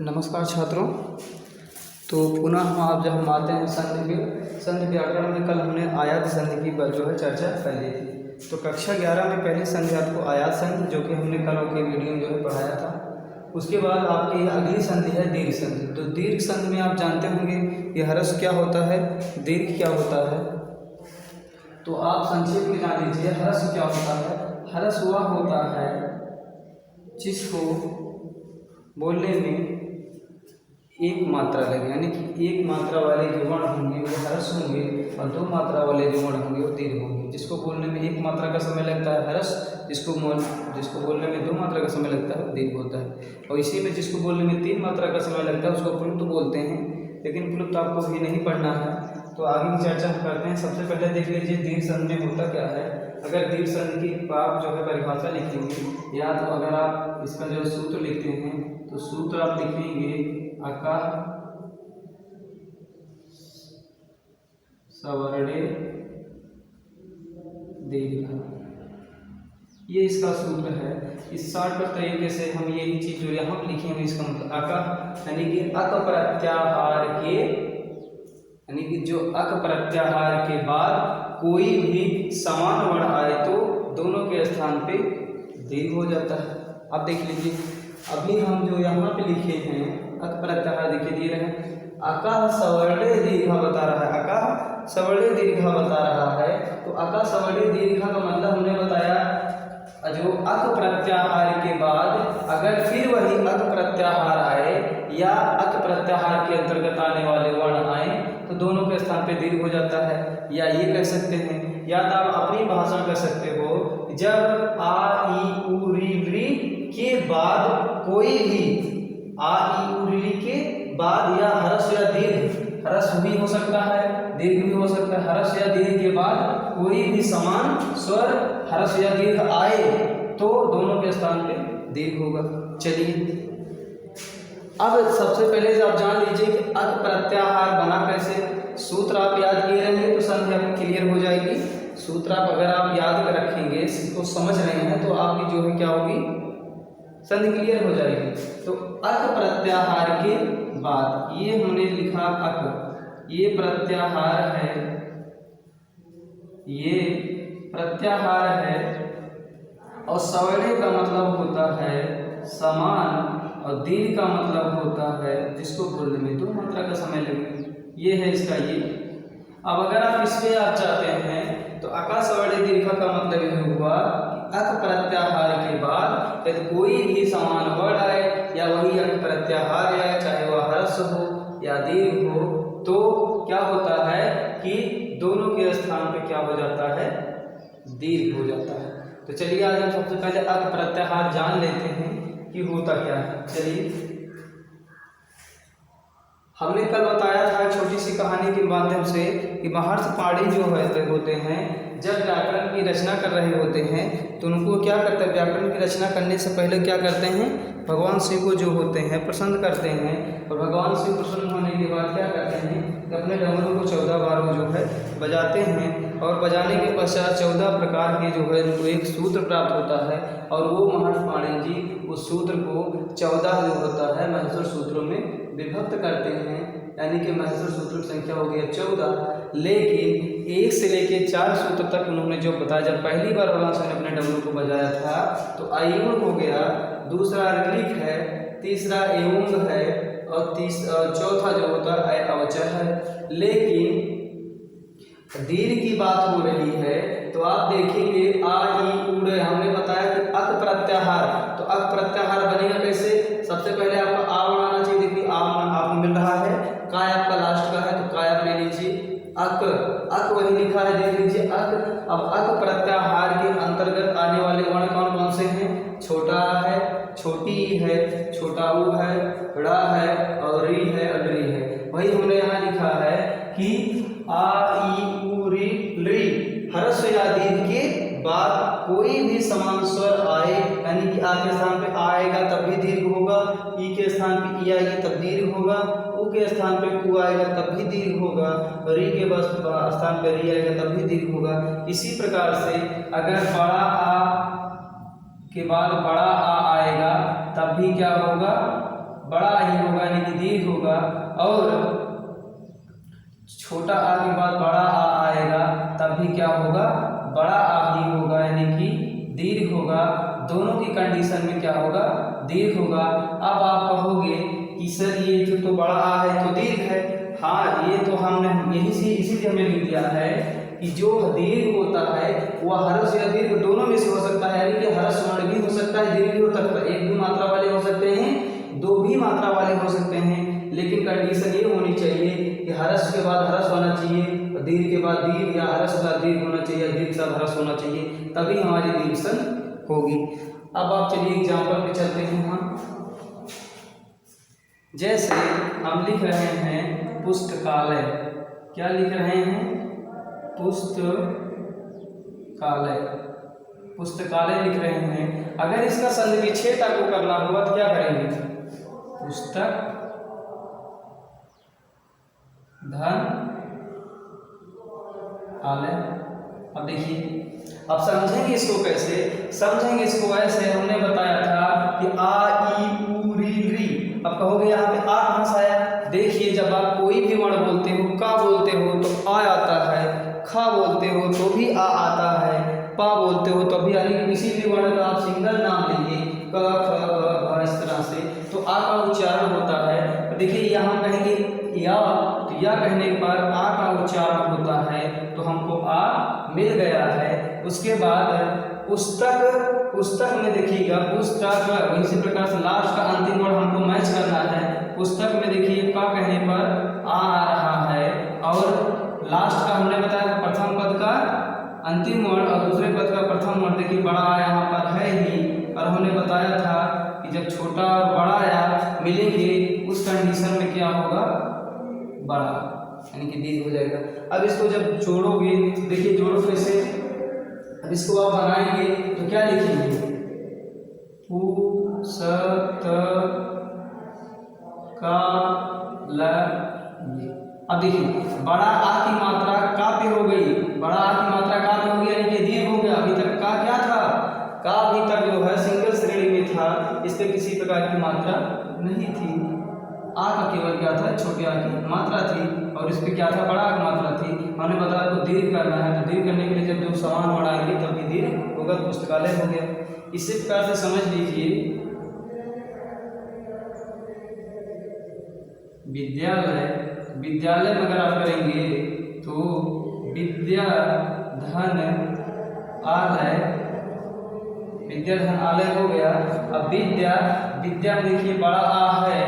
नमस्कार छात्रों। तो पुनः हम आते हैं संधि व्याकरण में। कल हमने आयात संधि की पर जो है चर्चा कर ली थी। तो कक्षा 11 में पहली संधि आपको आयात संधि, जो कि हमने कल के वीडियो में जो है पढ़ाया था। उसके बाद आपकी अगली संधि है दीर्घ संधि। तो दीर्घ संधि में आप जानते होंगे कि ह्रस्व क्या होता है, दीर्घ क्या होता है। तो आप संक्षेप में जान लीजिए ह्रस्व क्या होता है। ह्रस्व वह होता है जिसको बोलने में एक मात्रा लगे, यानी कि एक मात्रा वाले जो वर्ण होंगे वो ह्रस्व होंगे और दो मात्रा वाले जो वर्ण होंगे वो दीर्घ होंगे। जिसको बोलने में एक मात्रा का समय लगता है ह्रस्व, जिसको बोलने में दो मात्रा का समय लगता है दीर्घ होता है। और इसी में जिसको बोलने में तीन मात्रा का समय लगता है उसको प्लुप्त बोलते हैं। लेकिन प्लुप्त आपको भी नहीं पढ़ना है, तो आगे की चर्चा हम करते हैं। सबसे पहले देख लीजिए दीर्घ संधि में होता क्या है। अगर दीर्घ संधि की आप जो है परिभाषा लिखेंगे, या तो अगर आप इसका जो सूत्र लिखते हैं तो सूत्र आप लिखेंगे अका सवर्णे दीर्घ, ये इसका सूत्र है। इस शॉर्टकट तरीके से हम यही चीज जो यहाँ लिखेंगे इसका मतलब अका, यानी कि अक प्रत्याहार के, यानी कि जो अक प्रत्याहार के बाद कोई भी समान वर्ण आए तो दोनों के स्थान पे दीर्घ हो जाता है। अब देख लीजिए, अभी हम जो यहाँ पे लिखे हैं अक प्रत्याहार देखिए दिए रहे हैं, अका सवर्णे दीर्घा बता रहा है, अका सवर्णे दीर्घा बता रहा है। तो अका सवर्णे दीर्घा का मतलब हमने बताया जो अक प्रत्याहार के बाद अगर फिर वही अक प्रत्याहार आए या अक प्रत्याहार के अंतर्गत आने वाले वर्ण आए तो दोनों के स्थान पे दीर्घ हो जाता है। या ये कह सकते हैं, या तो आप अपनी भाषा कर सकते हो, जब आ ई उ री के बाद कोई भी आ ई उ री के बाद या ह्रस्व या दीर्घ, ह्रस्व भी हो सकता है दीर्घ भी हो सकता है, ह्रस्व या दीर्घ के बाद कोई भी समान स्वर ह्रस्व या दीर्घ आए तो दोनों के स्थान पे दीर्घ होगा। चलिए अब सबसे पहले आप जान लीजिए कि अक प्रत्याहार बना कैसे। सूत्र आप याद किए रहेंगे तो संधि आपकी क्लियर हो जाएगी। सूत्र आप अगर आप याद रखेंगे, इसको समझ रहे हैं तो आपकी जो है क्या होगी, संधि क्लियर हो जाएगी। तो अक प्रत्याहार के बाद ये हमने लिखा अक, ये प्रत्याहार है, ये प्रत्याहार है। और सवर्णे का मतलब होता है समान और दीर्घ का मतलब होता है जिसको बोलने में दो मात्रा का समय लगे। ये है इसका ये। अब अगर आप इसमें आप चाहते हैं तो अका सवर्णे दीर्घ का मतलब ये हुआ कि अक प्रत्याहार के बाद यदि कोई भी समान वर्ण आए या वही अक प्रत्याहार आए, चाहे वह ह्रस्व हो या दीर्घ हो, तो क्या होता है कि दोनों के स्थान पे क्या हो जाता है, दीर्घ हो जाता है। तो चलिए आज हम सबसे पहले अक प्रत्याहार जान लेते हैं कि होता क्या है। चलिए, हमने कल बताया था छोटी सी कहानी के माध्यम से कि महर्षि पाणि जो होते हैं जब व्याकरण की रचना कर रहे होते हैं तो उनको क्या करते हैं, व्याकरण की रचना करने से पहले क्या करते हैं, भगवान शिव को जो होते हैं प्रसन्न करते हैं। और भगवान शिव प्रसन्न होने के बाद क्या करते हैं कि अपने डमरू को 14 बार जो है बजाते हैं। और बजाने के पश्चात 14 प्रकार के जो है उनको एक सूत्र प्राप्त होता है। और वो महर्षि पाणि जी उस सूत्र को 14 जो होता है महेश्वर सूत्रों में विभक्त करते हैं, यानी कि महेश्वर सूत्र की संख्या हो गई 14। लेकिन 1 से लेके 4 सूत्र तक उन्होंने जो बताया, जब पहली बार भगवान शिव ने अपने डमरू को बजाया था तो आयुण हो गया, दूसरा ऋलिक है, तीसरा एवं है और चौथा जो होता है अवचर है। लेकिन दीर्घ की बात हो रही है तो आप देखेंगे आ ई उ रे, हमने बताया कि अक प्रत्याहार, तो अक प्रत्याहार बनेगा कैसे। सबसे पहले आपको आ बनाना चाहिए। देखिए आ आपको मिल रहा है, काय आपका लास्ट का है तो काय आप ले लीजिए। अक, अक वही लिखा है देख लीजिए अक। अब अक प्रत्याहार के अंतर्गत आने वाले वर्ण कौन कौन से हैं, छोटा है, छोटी है, छोटा ऊ है, ड़ा है और री है और री है। वही हमने यहाँ लिखा है कि आ ई उ री ह्रस्व या दीर्घ के बाद कोई भी समान स्वर आए, यानी कि आ के स्थान पे आ आएगा तब भी दीर्घ होगा, ई के स्थान पे ई आएगी तब दीर्घ होगा, उ के स्थान पे उ आएगा तब भी दीर्घ होगा, री के स्थान पे री आएगा तब भी दीर्घ होगा। इसी प्रकार से अगर बड़ा आ के बाद बड़ा आ आएगा तब भी क्या होगा, बड़ा ही होगा यानी कि दीर्घ होगा, और छोटा आ के बाद बड़ा आ आएगा तब भी क्या होगा, बड़ा आ ही होगा यानी कि दीर्घ होगा। दोनों की कंडीशन में क्या होगा, दीर्घ होगा। अब आप कहोगे कि सर ये जो तो बड़ा आ है तो दीर्घ है। हाँ, ये तो हमने यही से इसीलिए हमें लिख दिया है कि जो दीर्घ होता है वह ह्रस्व या दीर्घ दोनों में से हो सकता है, यानी कि ह्रस्व वर्ण भी हो सकता है, दीर्घ भी हो सकता है। एक भी मात्रा वाले हो सकते हैं, दो भी मात्रा वाले हो सकते हैं, लेकिन कंडीशन ये होनी चाहिए कि ह्रस्व के बाद ह्रस्व होना चाहिए, और दीर्घ के बाद दीर्घ, या ह्रस्व के बाद दीर्घ होना चाहिए, दीर्घ के साथ ह्रस्व होना चाहिए, तभी हमारी डिवीजन होगी। अब आप चलिए एग्जाम्पल पे चलते हैं। हम जैसे हम लिख रहे हैं पुस्तकालय, क्या लिख रहे हैं, पुस्तकालय, पुस्तकालय लिख रहे हैं। अगर इसका संधि विच्छेद आपको करना होगा तो क्या करेंगे, पुस्तक धन आलय। अब देखिए, अब समझेंगे इसको कैसे, समझेंगे इसको ऐसे, हमने बताया था कि आ ई उ री री। अब कहोगे यहाँ पे आ कहाँ से आया, देखिए जब आप कोई भी वर्ण बोलते हो, का बोलते हो तो आ आता है, खा बोलते हो तो भी आ आता है, पा बोलते हो तो भी, यानी किसी भी वर्ण का आप सिंगल नाम लीजिए, क ख ग घ, इस तरह से तो आ का उच्चारण होता है। तो देखिए यहाँ कहेंगे या, तो या कहने पर आ का उच्चारण होता है, तो हमको आ मिल गया है। उसके बाद पुस्तक, पुस्तक में देखिएगा पुस्तक, इसी प्रकार से लास्ट का अंतिम वर्ड हमको मैच करना है। पुस्तक में देखिए का कहने पर आ रहा है, और लास्ट का हमने बताया प्रथम पद का अंतिम वर्ण और दूसरे पद का प्रथम वर्ण, देखिए बड़ा यहाँ पर है ही, और हमने बताया था कि जब छोटा और बड़ा या मिलेंगे उस कंडीशन में क्या होगा, बड़ा, यानी कि दीर्घ हो जाएगा। अब इसको जब जोड़ोगे, देखिए जोड़ो कैसे, अब इसको आप बनाएंगे तो क्या लिखेंगे, पु स त का ल। अब देखिए बड़ा आ की मात्रा का पे हो गई, बड़ा आ की मात्रा का पे हो गई, यानी कि दीर्घ हो गया। अभी तक का क्या था, का अभी तक जो है सिंगल श्रेणी में था, इस पे किसी प्रकार की मात्रा नहीं थी। आ का केवल क्या था, छोटे आ की मात्रा थी, और इस पे क्या था, बड़ा आ की मात्रा थी। हमने बताया आपको दीर्घ करना है, तो दीर्घ करने के लिए जब दो समान वर्ण आएंगे तब भी दीर्घ होगा, तो पुस्तकालय हो गया। इसी प्रकार से समझ लीजिए विद्यालय, विद्यालय में अगर आप करेंगे तो विद्या धन आलय, विद्या धन आलय हो गया। अब विद्या, विद्या में देखिए बड़ा आ है,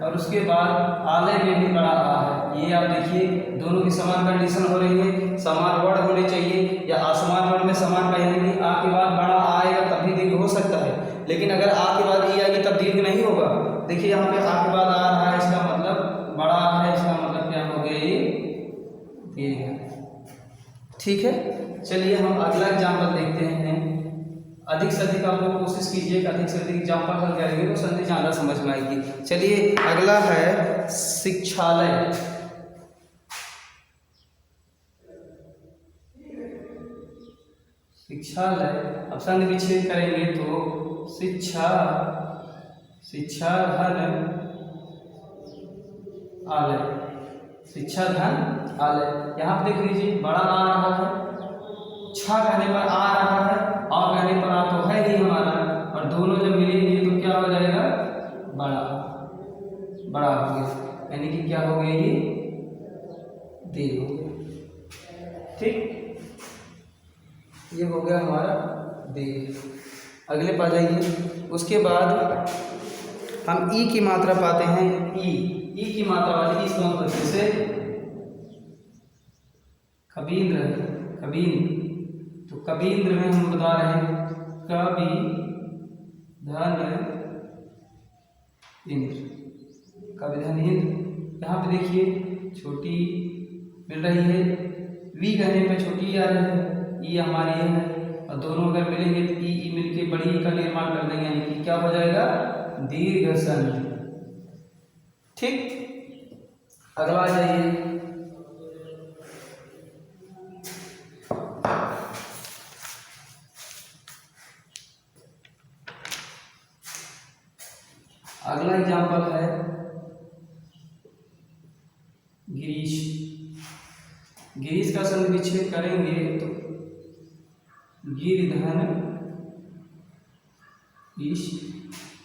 और उसके बाद आलय में भी बड़ा आ है। ये आप देखिए दोनों की समान कंडीशन हो रही है, समान वर्ण होने चाहिए, या असमान वर्ण में समान का, यानी कि आ के बाद बड़ा आएगा तब भी दीर्घ हो सकता है, लेकिन अगर आ के बाद ई आएगी तब दीर्घ नहीं होगा। देखिए यहाँ पे आ के बाद आ रहा है, इसका मतलब बड़ा है, इसका मतलब क्या हो गया, ये दीर्घ है। ठीक है, चलिए हम अगला एग्जाम्पल देखते हैं। अधिक से अधिक आप लोग कोशिश कीजिए कि अधिक से अधिक एग्जाम्पल हल करेंगे तो संधि ज़्यादा समझ में आएगी। चलिए अगला है शिक्षालय। शिक्षालय, अब संधि विच्छेद करेंगे तो शिक्षा, शिक्षा धन आलय, शिक्षा धन आलय। यहाँ पे देख लीजिए बड़ा आ रहा है, छा कहने पर आ रहा है, आ कहने पर आ तो है ही हमारा, और दोनों जब मिलेंगे तो क्या हो जाएगा, बड़ा, बड़ा हो गया, यानी कि क्या हो गया, ये दीर्घ हो गया। ठीक, ये हो गया हमारा दीर्घ। अगले पा जाइए। उसके बाद हम ई की मात्रा पाते हैं, ई की मात्रा वाली इस कौन बच्चे से, कबींद्र, कबींद्र, तो कबींद्र में हम बता रहे हैं कवि धन इंद्र, कवि धन इंद्र। यहाँ पे देखिए छोटी मिल रही है, वी कहने पे छोटी आ रही है, ई हमारी है, और दोनों अगर मिलेंगे तो ई मिलके बड़ी का निर्माण कर देंगे, यानी कि क्या हो जाएगा, दीर्घ संधि। ठीक, अगला आ जाइए। अगला एग्जाम्पल है गिरीश। गिरीश का संधि विच्छेद करेंगे तो गिर धन ईश।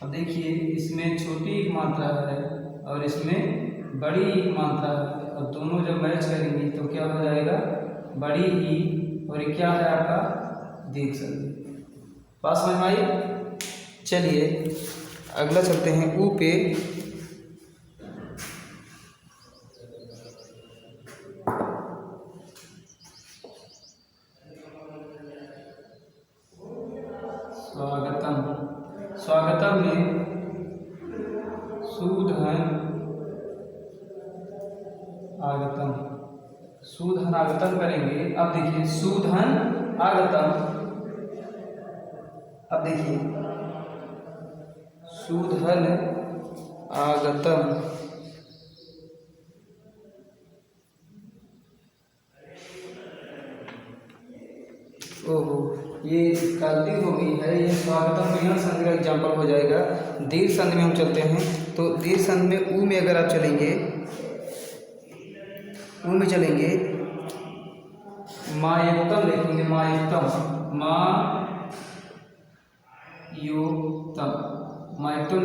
अब देखिए इसमें छोटी एक मात्रा है और इसमें बड़ी एक मात्रा है, और दोनों जब मैच करेंगे तो क्या हो जाएगा, बड़ी ई, और ये क्या है आपका दीर्घ संधि। बात समझ में आई। चलिए अगला चलते हैं ऊ पे। स्वागतम। स्वागतम में सुधन आगतम, सुधन आगतम करेंगे। अब देखिए सुधन आगतम, अब देखिए सुधन आगतम, ओहो ये गलती हो गई है, ये स्वागतम विलयन संधि का एग्जाम्पल हो जाएगा। दीर्घ संधि में हम चलते हैं, तो दीर्घ संधि में ऊ में अगर आप चलेंगे, ऊ में चलेंगे मायुक्तम लिखेंगे, मायुक्तम, मायुक्तम, मायुक्तम